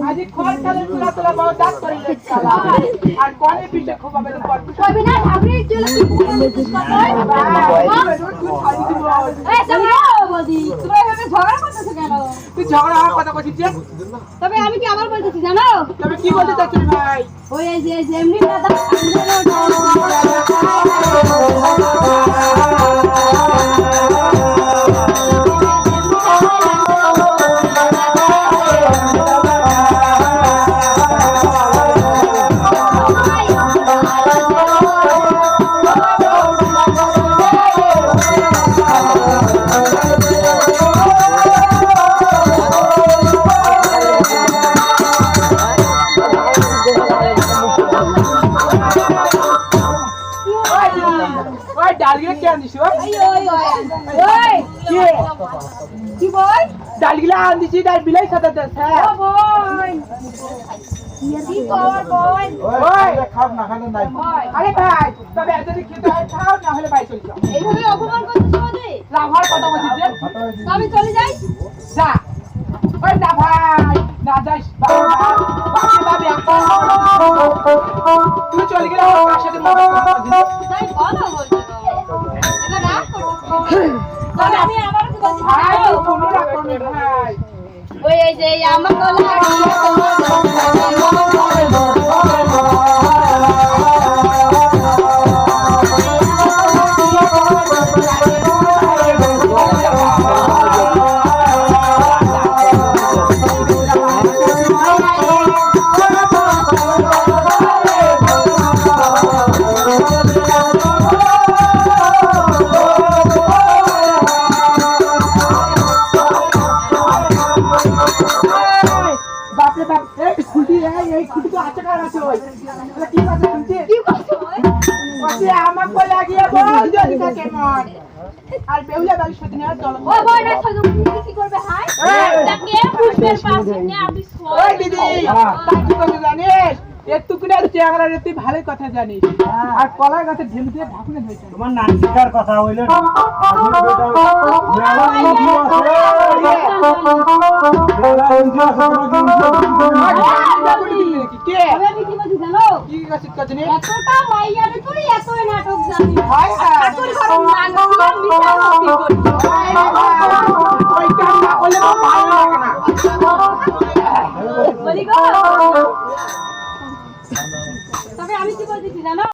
আজি খোল খেলে তুলা তুলা বাবা ডাক করে লেখা আর কোনে পিছে খোবাবে তো পড় কইবি না ভাবরি চলে কি এই সামনে বদি তুমি এভাবে ঝগড়া করতেছ কেন তুই ঝগড়া হওয়ার কথা কইছিস যে তবে আমি কি আবার বলতেছি জানো তবে কি বলতে চাচ্ছিস ভাই ওই এই যে এমনি দাদা ডালগিলা কে আনিস কি বল ডালগিলা আনিছি ডাল বিলাই সাদা দে ও বল কি কর বল ওই খাও না খালে নাই আরে ভাই তবে যদি খেতে হয় খাও না হলে ভাই চল যাও এইভাবে অপমান করছিস বদি লাভার কথা বলছিস যে আমি চলে যাই যা ওই না ভাই না যাইস বাকি ভাবি তুই চলে গেলে আমার সাথে মজা করছিস তাই কথা বলছিস এবার রাগ করছিস তবে আমি আবার কি বলছি ভাই তুই কোনো রাগ করবি ভাই ওই এই যে আমার গলা বাপরে বাপ এই খুঁটি এই খুঁটি তো আছে কার আছে ওই কি কথা শুনছিস কি করছিস ওকে আমাকে বলে লাগিয়ে বল যদি থাকে মন আর বেউলা বাড়ি সত্যি না চল ও বল না সাজু কি করবে হাই তাকে পুষ্পের পাশে নিয়ে আপিস ওই দিদি তাই কি কথা জানিস একটু করে চেহারা রে তুই ভালোই কথা জানিস আর কলার গাছে ঢেল দিয়ে ঢাকুনে ধরেছে তোমার নানকিকার কথা হইলো কে আমি কি বলছি জানো কি গাছে কাজ নেই এতটা মাইয়া রে তুই এত নাটক জানিস হাই হাই তোর ঘরে নাটক মিটার করি ওই কাম না করলে ভালো লাগে না বলি গো তবে আমি কি বলছি জানো